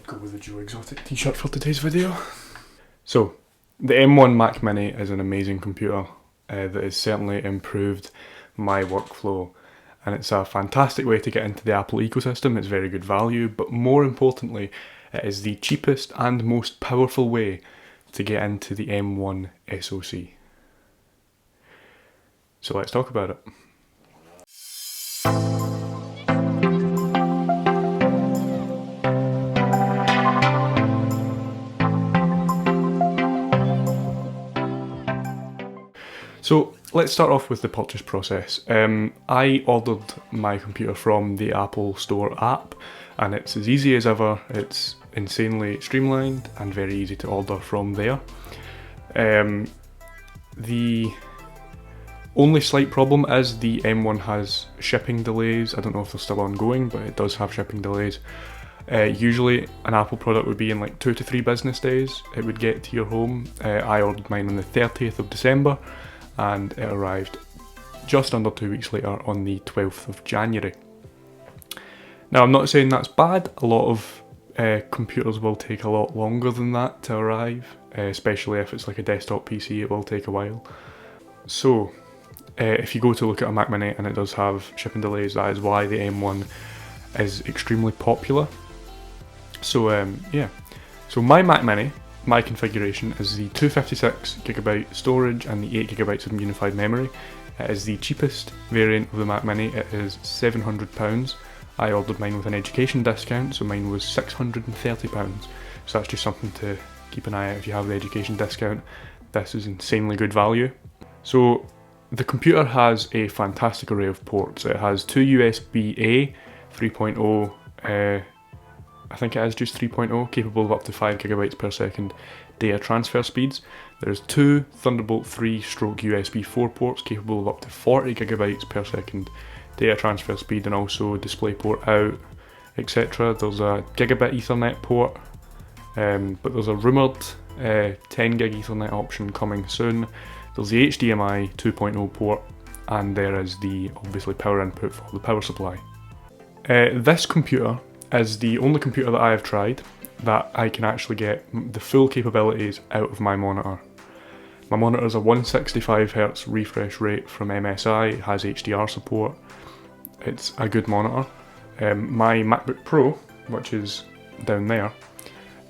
Go with the Joe Exotic t-shirt for today's video. So, the M1 Mac Mini is an amazing computer that has certainly improved my workflow, and it's a fantastic way to get into the Apple ecosystem. It's very good value, but more importantly, it is the cheapest and most powerful way to get into the M1 SoC. So let's talk about it. So let's start off with the purchase process. I ordered my computer from the Apple Store app, and it's as easy as ever. It's insanely streamlined and very easy to order from there. The only slight problem is the M1 has shipping delays. I don't know if they're still ongoing, but it does have shipping delays. Usually an Apple product would be in like 2 to 3 business days. It would get to your home. I ordered mine on the 30th of December. And it arrived just under 2 weeks later on the 12th of January. Now, I'm not saying that's bad. A lot of computers will take a lot longer than that to arrive, especially if it's like a desktop PC, it will take a while. So, if you go to look at a Mac Mini and it does have shipping delays, that is why the M1 is extremely popular. So, yeah. So my Mac Mini, my configuration is the 256GB storage and the 8GB of unified memory. It is the cheapest variant of the Mac Mini. It is £700. I ordered mine with an education discount, so mine was £630. So that's just something to keep an eye out if you have the education discount. This is insanely good value. So the computer has a fantastic array of ports. It has 2 USB-A 3.0, I think it is just 3.0, capable of up to 5GB per second data transfer speeds. There's 2 Thunderbolt 3/USB 4 ports capable of up to 40GB per second data transfer speed, and also DisplayPort out, etc. There's a gigabit Ethernet port, but there's a rumoured 10GB Ethernet option coming soon. There's the HDMI 2.0 port, and there is the obviously power input for the power supply. This computer is the only computer that I have tried that I can actually get the full capabilities out of my monitor. My monitor is a 165Hz refresh rate from MSI, it has HDR support, it's a good monitor. My MacBook Pro, which is down there,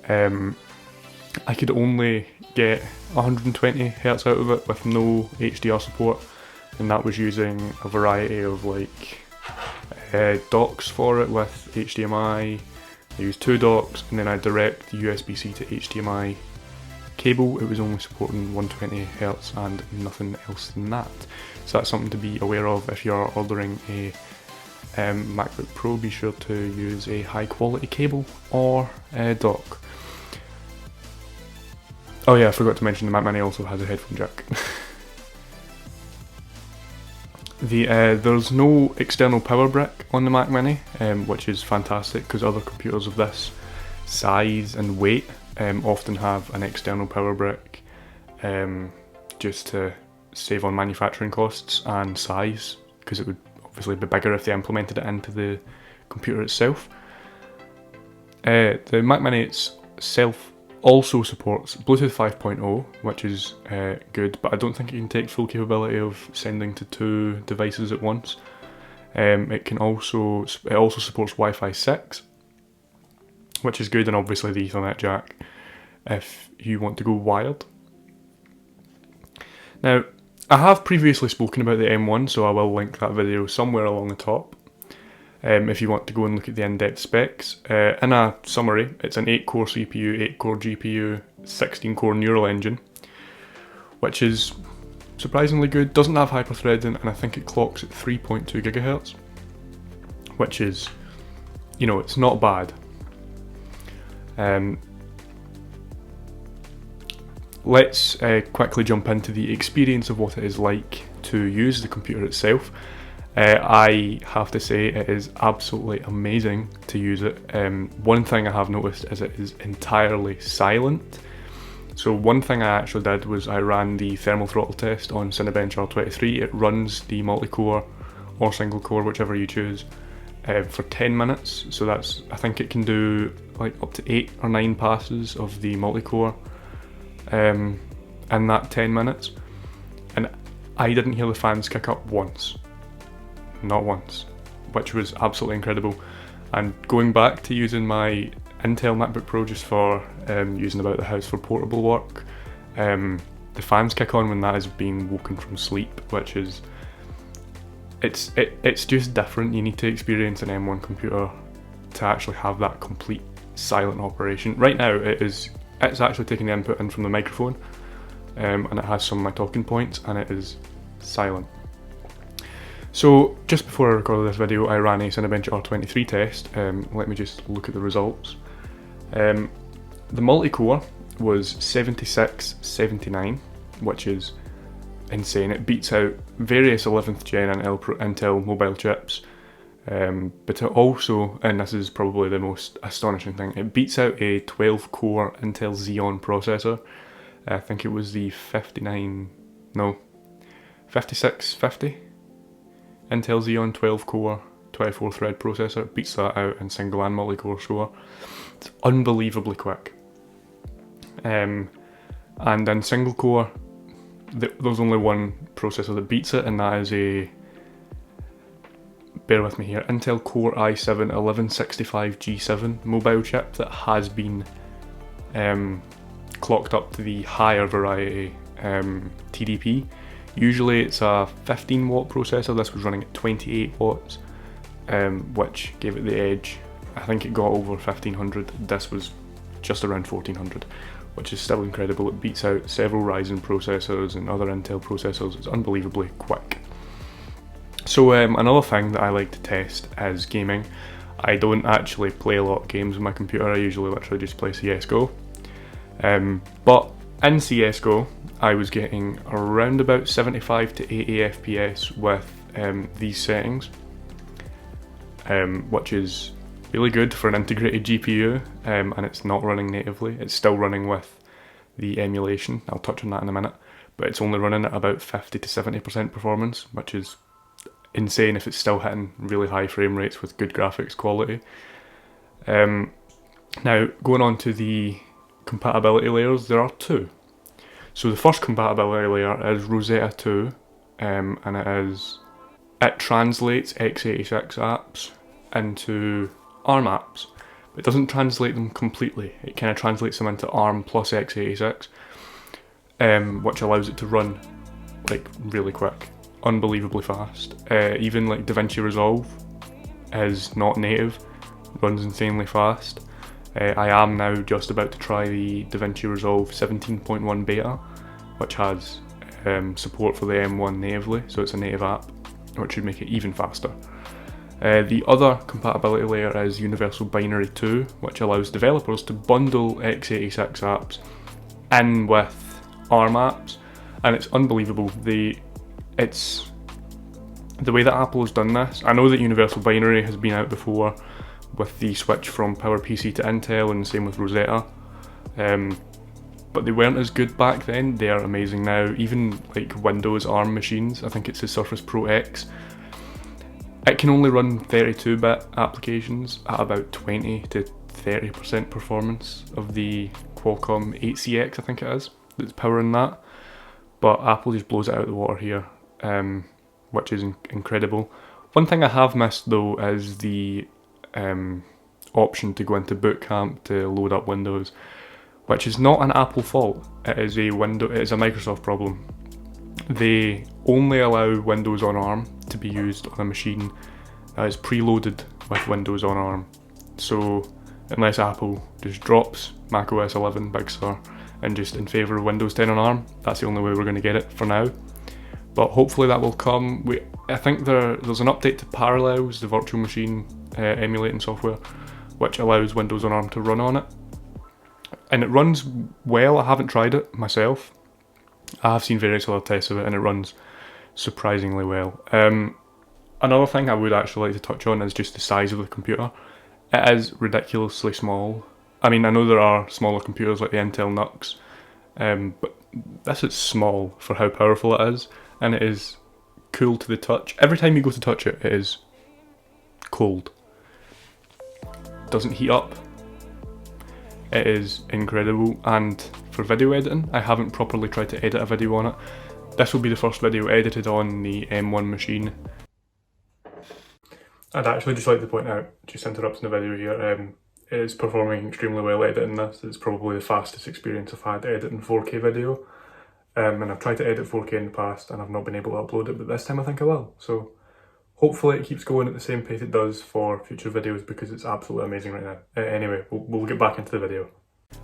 I could only get 120Hz out of it with no HDR support, and that was using a variety of like docks for it with HDMI. I used 2 docks, and then I direct USB-C to HDMI cable. It was only supporting 120Hz and nothing else than that. So that's something to be aware of if you're ordering a MacBook Pro. Be sure to use a high quality cable or dock. Oh yeah, I forgot to mention the Mac Mini also has a headphone jack. There's no external power brick on the Mac Mini, which is fantastic because other computers of this size and weight often have an external power brick, just to save on manufacturing costs and size, because it would obviously be bigger if they implemented it into the computer itself. The Mac Mini itself also supports Bluetooth 5.0, which is good, but I don't think it can take full capability of sending to 2 devices at once. It also supports Wi-Fi 6, which is good, and obviously the Ethernet jack if you want to go wired. Now, I have previously spoken about the M1, so I will link that video somewhere along the top. If you want to go and look at the in-depth specs. In a summary, it's an 8-core CPU, 8-core GPU, 16-core neural engine, which is surprisingly good. Doesn't have hyperthreading, and I think it clocks at 3.2 GHz, which is, you know, it's not bad. Let's quickly jump into the experience of what it is like to use the computer itself. I have to say it is absolutely amazing to use it. One thing I have noticed is it is entirely silent. So one thing I actually did was I ran the thermal throttle test on Cinebench R23. It runs the multi-core or single core, whichever you choose, for 10 minutes. So that's, I think it can do like up to 8 or 9 passes of the multi-core in that 10 minutes. And I didn't hear the fans kick up once. Not once. Which was absolutely incredible. And going back to using my Intel MacBook Pro just for using about the house for portable work, the fans kick on when that is being woken from sleep, which is, it's just different. You need to experience an M1 computer to actually have that complete silent operation. Right now it's actually taking the input in from the microphone, and it has some of my talking points, and it is silent. So just before I recorded this video, I ran a Cinebench R23 test. Let me just look at the results. The multi-core was 7679, which is insane. It beats out various 11th gen Intel mobile chips, but it also, and this is probably the most astonishing thing, it beats out a 12-core Intel Xeon processor. I think it was the 5650 Intel Xeon 12-core 24-thread processor. It beats that out in single and multi-core score. It's unbelievably quick. And in single core, there's only one processor that beats it, and that is a, bear with me here, Intel Core i7 1165G7 mobile chip that has been clocked up to the higher variety TDP. Usually it's a 15 watt processor. This was running at 28 watts, which gave it the edge. I think it got over 1500. This was just around 1400, which is still incredible. It beats out several Ryzen processors and other Intel processors. It's unbelievably quick. So another thing that I like to test is gaming. I don't actually play a lot of games on my computer. I usually literally just play CSGO. But in CSGO, I was getting around about 75 to 80 FPS with these settings, which is really good for an integrated GPU, and it's not running natively. It's still running with the emulation. I'll touch on that in a minute, but it's only running at about 50 to 70% performance, which is insane if it's still hitting really high frame rates with good graphics quality. Now, going on to the compatibility layers, there are two. So the first compatibility layer is Rosetta 2, and it translates x86 apps into ARM apps, but it doesn't translate them completely. It kind of translates them into ARM plus x86, which allows it to run like really quick, unbelievably fast. Even like DaVinci Resolve is not native, runs insanely fast. I am now just about to try the DaVinci Resolve 17.1 beta, which has support for the M1 natively, so it's a native app, which should make it even faster. The other compatibility layer is Universal Binary 2, which allows developers to bundle x86 apps in with ARM apps, and it's unbelievable. It's the way that Apple has done this. I know that Universal Binary has been out before with the switch from PowerPC to Intel, and same with Rosetta, but they weren't as good back then. They are amazing now. Even like Windows ARM machines, I think it's the Surface Pro X, it can only run 32-bit applications at about 20 to 30% performance of the Qualcomm 8CX, I think it is, that's powering that. But Apple just blows it out of the water here, which is incredible. One thing I have missed though is the option to go into Boot Camp to load up Windows, which is not an Apple fault. It is a Microsoft problem. They only allow Windows on ARM to be used on a machine that is preloaded with Windows on ARM. So unless Apple just drops macOS 11 Big Sur and just in favour of Windows 10 on ARM, that's the only way we're going to get it for now. But hopefully that will come. I think there's an update to Parallels, the virtual machine emulating software, which allows Windows on ARM to run on it. And it runs well. I haven't tried it myself. I have seen various other tests of it, and it runs surprisingly well. Another thing I would actually like to touch on is just the size of the computer. It is ridiculously small. I mean, I know there are smaller computers like the Intel NUCs, but this is small for how powerful it is, and it is cool to the touch. Every time you go to touch it, it is cold. doesn't heat up. It is incredible, and for video editing, I haven't properly tried to edit a video on it. This will be the first video edited on the M1 machine. I'd actually just like to point out, just interrupting the video here, it is performing extremely well editing this. It's probably the fastest experience I've had editing 4K video. And I've tried to edit 4K in the past and I've not been able to upload it, but this time I think I will. So hopefully it keeps going at the same pace it does for future videos, because it's absolutely amazing right now. Anyway, we'll get back into the video.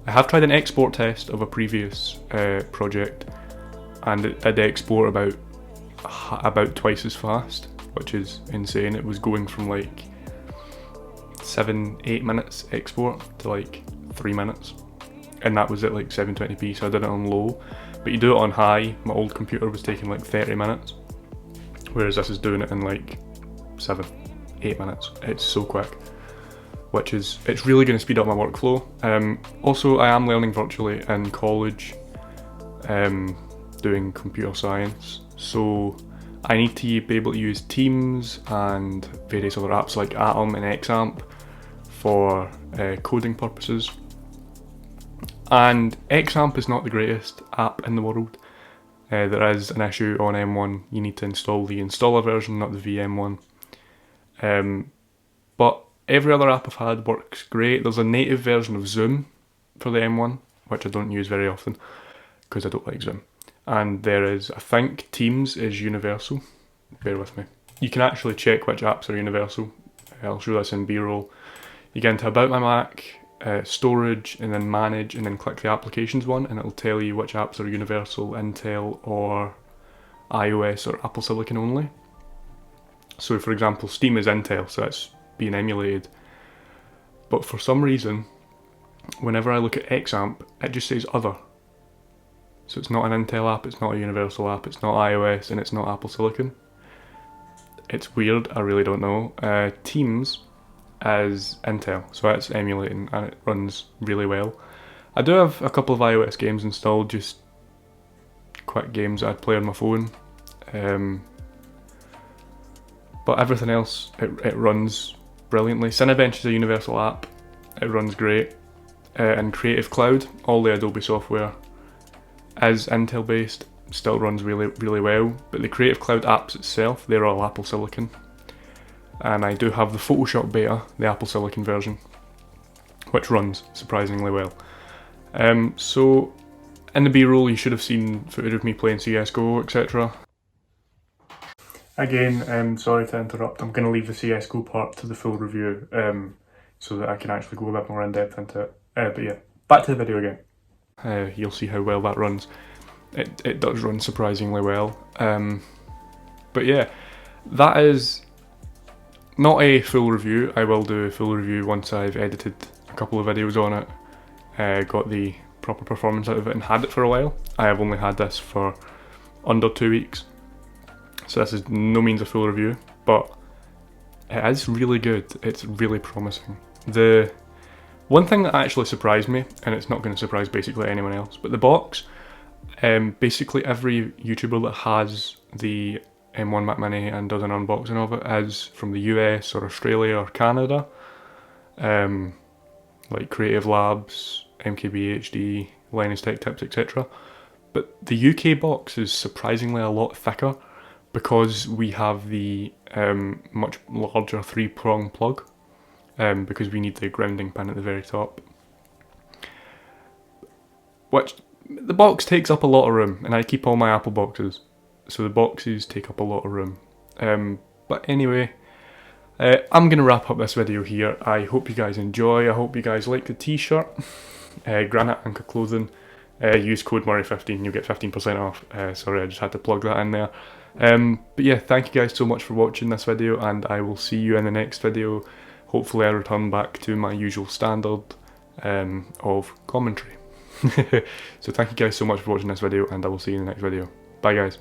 I have tried an export test of a previous project, and it did export about twice as fast, which is insane. It was going from like 7-8 minutes export to like 3 minutes, and that was at like 720p, so I did it on low. But you do it on high. My old computer was taking like 30 minutes, whereas this is doing it in like 7-8 minutes. It's so quick, it's really going to speed up my workflow. Also, I am learning virtually in college, doing computer science, so I need to be able to use Teams and various other apps like Atom and XAMPP for coding purposes. And XAMPP is not the greatest app in the world. There is an issue on M1, you need to install the installer version, not the VM one. But every other app I've had works great. There's a native version of Zoom for the M1, which I don't use very often because I don't like Zoom. And there is, I think Teams is universal. Bear with me. You can actually check which apps are universal. I'll show this in B-roll. You get into About My Mac, storage, and then manage, and then click the applications one, and it'll tell you which apps are universal, Intel or iOS or Apple Silicon only. So for example, Steam is Intel, so it's being emulated. But for some reason, whenever I look at XAMPP, it just says other. So it's not an Intel app, it's not a universal app, it's not iOS, and it's not Apple Silicon. It's weird, I really don't know. Teams is Intel, so it's emulating and it runs really well. I do have a couple of iOS games installed, just quick games I'd play on my phone. But everything else, it runs brilliantly. Cinebench is a universal app, it runs great. And Creative Cloud, all the Adobe software is Intel based, still runs really well. But the Creative Cloud apps itself, they're all Apple Silicon. And I do have the Photoshop beta, the Apple Silicon version, which runs surprisingly well. So in the B-roll you should have seen footage of me playing CSGO, etc. Again, sorry to interrupt, I'm going to leave the CSGO part to the full review, so that I can actually go a bit more in depth into it. But yeah, back to the video again. You'll see how well that runs. It does run surprisingly well. But yeah, that is not a full review. I will do a full review once I've edited a couple of videos on it, got the proper performance out of it and had it for a while. I have only had this for under 2 weeks, so this is no means a full review, but it is really good. It's really promising. The one thing that actually surprised me, and it's not going to surprise basically anyone else, but the box, basically every YouTuber that has the M1 Mac Mini and does an unboxing of it is from the US or Australia or Canada, like Creative Labs, MKBHD, Linus Tech Tips, etc. But the UK box is surprisingly a lot thicker because we have the much larger 3-prong plug, because we need the grounding pin at the very top. Which, the box takes up a lot of room, and I keep all my Apple boxes, so the boxes take up a lot of room. But anyway, I'm going to wrap up this video here. I hope you guys enjoy, I hope you guys like the t-shirt. Granite Anchor Clothing, use code Murray15, you'll get 15% off. Sorry, I just had to plug that in there. But yeah, thank you guys so much for watching this video, and I will see you in the next video. Hopefully I return back to my usual standard of commentary. So thank you guys so much for watching this video, and I will see you in the next video. Bye guys.